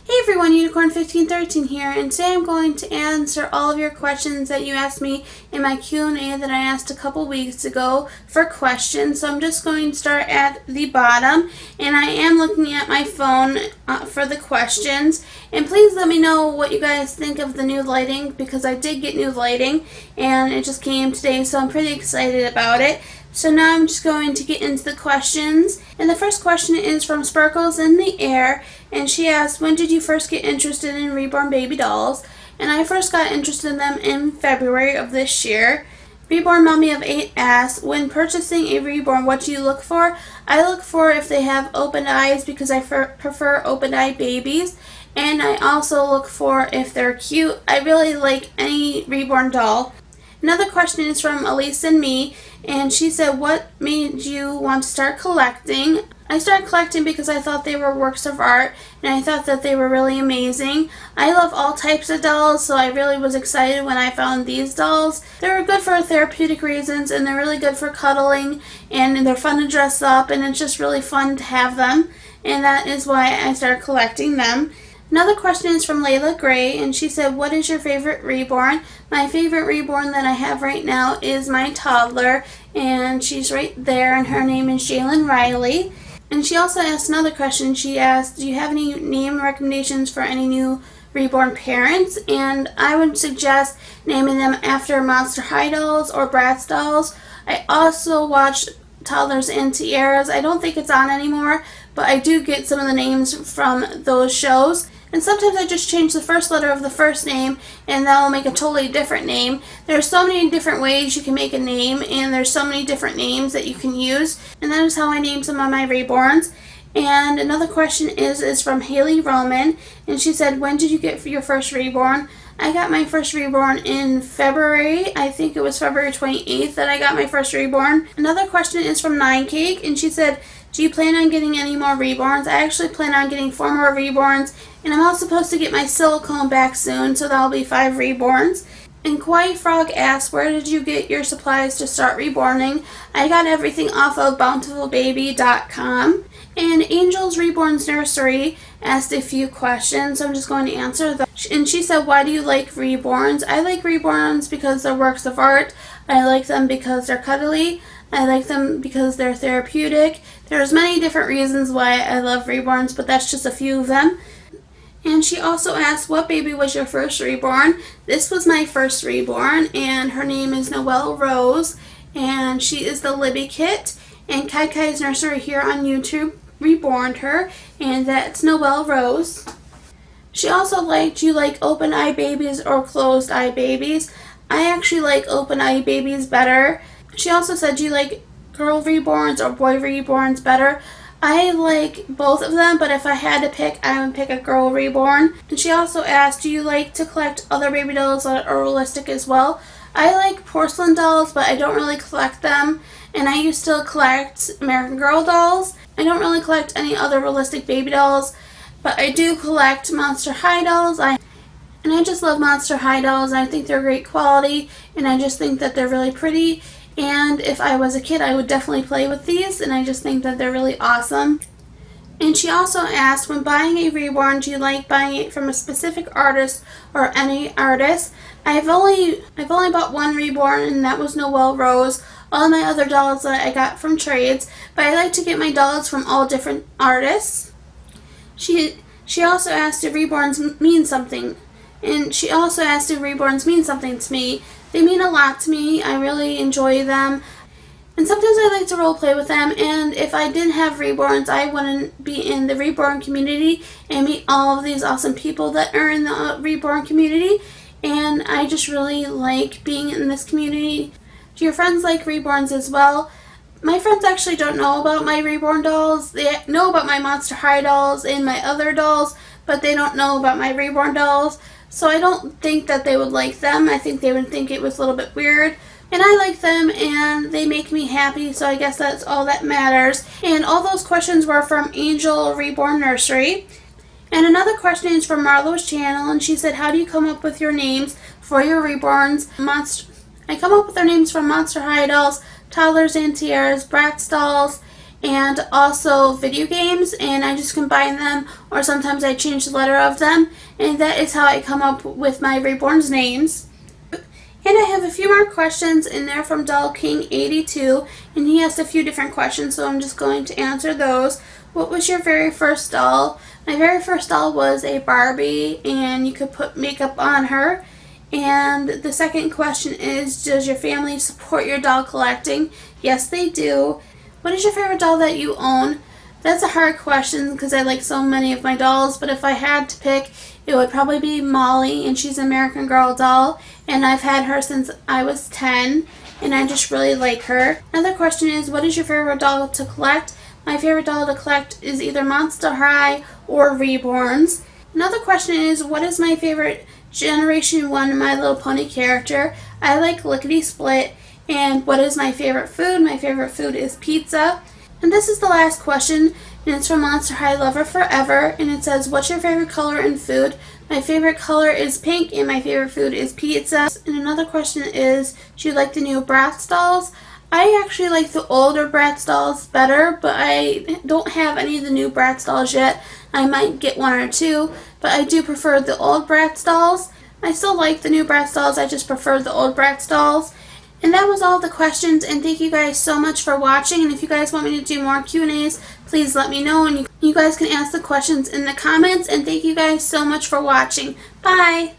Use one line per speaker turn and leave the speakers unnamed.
Hey everyone, Unicorn1513 here, and today I'm going to answer all of your questions that you asked me in my Q&A that I asked a couple weeks ago for questions. So I'm just going to start at the bottom, and I am looking at my phone for the questions. And please let me know what you guys think of the new lighting, because I did get new lighting, and it just came today, so I'm pretty excited about it. So now I'm just going to get into the questions. And the first question is from Sparkles in the Air, and she asked, when did you first get interested in reborn baby dolls? And I first got interested in them in February of this year. Reborn Mommy of 8 asks, when purchasing a reborn, what do you look for? I look for if they have open eyes, because I prefer open eye babies. And I also look for if they're cute. I really like any reborn doll. Another question is from Elise and Me, and she said, what made you want to start collecting? I started collecting because I thought they were works of art, and I thought that they were really amazing. I love all types of dolls, so I really was excited when I found these dolls. They're good for therapeutic reasons, and they're really good for cuddling, and they're fun to dress up, and it's just really fun to have them, and that is why I started collecting them. Another question is from Layla Gray, and she said, what is your favorite reborn? My favorite reborn that I have right now is my toddler, and she's right there, and her name is Jalen Riley. And she also asked another question. She asked, do you have any name recommendations for any new reborn parents? And I would suggest naming them after Monster High dolls or Bratz dolls. I also watched Toddlers and Tiaras. I don't think it's on anymore, but I do get some of the names from those shows. And sometimes I just change the first letter of the first name, and that will make a totally different name. There's so many different ways you can make a name, and there's so many different names that you can use. And that is how I name some of my reborns. And another question is from Haley Roman, and she said, when did you get your first reborn? I got my first reborn in February. I think it was February 28th that I got my first reborn. Another question is from Nine Cake, and she said, do you plan on getting any more reborns? I actually plan on getting 4 more reborns, and I'm also supposed to get my silicone back soon, so that'll be 5 reborns. And Kawaii Frog asks, where did you get your supplies to start reborning? I got everything off of bountifulbaby.com. And Angel's Reborn's Nursery asked a few questions, so I'm just going to answer them. And she said, why do you like reborns? I like reborns because they're works of art. I like them because they're cuddly. I like them because they're therapeutic. There's many different reasons why I love reborns, but that's just a few of them. And she also asked, what baby was your first reborn? This was my first reborn, and her name is Noelle Rose, and she is the Libby Kit. And Kai Kai's Nursery here on YouTube reborned her, and that's Noelle Rose. She also liked, do you like open eye babies or closed eye babies? I actually like open eye babies better. She also said, do you like girl reborns or boy reborns better? I like both of them, but if I had to pick, I would pick a girl reborn. And she also asked, do you like to collect other baby dolls that are realistic as well? I like porcelain dolls, but I don't really collect them. And I used to collect American Girl dolls. I don't really collect any other realistic baby dolls, but I do collect Monster High dolls. And I just love Monster High dolls, and I think they're great quality, and I just think that they're really pretty. And if I was a kid, I would definitely play with these, and I just think that they're really awesome. And she also asked, when buying a reborn, do you like buying it from a specific artist or any artist? I've only bought one reborn, and that was Noelle Rose. All my other dolls that I got from trades, but I like to get my dolls from all different artists. She also asked if reborns mean something. And she also asked if reborns mean something to me. They mean a lot to me. I really enjoy them. And sometimes I like to role play with them. And if I didn't have reborns, I wouldn't be in the reborn community and meet all of these awesome people that are in the reborn community. And I just really like being in this community. Do your friends like reborns as well? My friends actually don't know about my reborn dolls. They know about my Monster High dolls and my other dolls, but they don't know about my reborn dolls. So I don't think that they would like them. I think they would think it was a little bit weird. And I like them, and they make me happy, so I guess that's all that matters. And all those questions were from Angel Reborn Nursery. And another question is from Marlo's channel, and she said, how do you come up with your names for your reborns? I come up with their names from Monster High dolls, Toddlers and Tiaras, Bratz dolls, and also video games, and I just combine them, or sometimes I change the letter of them, and that is how I come up with my reborn's names. And I have a few more questions in there from Doll King 82, and he asked a few different questions, so I'm just going to answer those. What was your very first doll? My very first doll was a Barbie, and you could put makeup on her. And the second question is, does your family support your doll collecting? Yes, they do. What is your favorite doll that you own? That's a hard question because I like so many of my dolls, but if I had to pick, it would probably be Molly, and she's an American Girl doll, and I've had her since I was 10, and I just really like her. Another question is, what is your favorite doll to collect? My favorite doll to collect is either Monster High or Reborns. Another question is, what is my favorite Generation 1 My Little Pony character? I like Lickety Split. And what is my favorite food? My favorite food is pizza. And this is the last question, and it's from Monster High Lover Forever, and it says, what's your favorite color in food? My favorite color is pink, and my favorite food is pizza. And another question is, do you like the new Bratz dolls? I actually like the older Bratz dolls better, but I don't have any of the new Bratz dolls yet. I might get one or two, but I do prefer the old Bratz dolls. I still like the new Bratz dolls, I just prefer the old Bratz dolls. And that was all the questions, and thank you guys so much for watching. And if you guys want me to do more Q&As, please let me know, and you guys can ask the questions in the comments. And thank you guys so much for watching. Bye!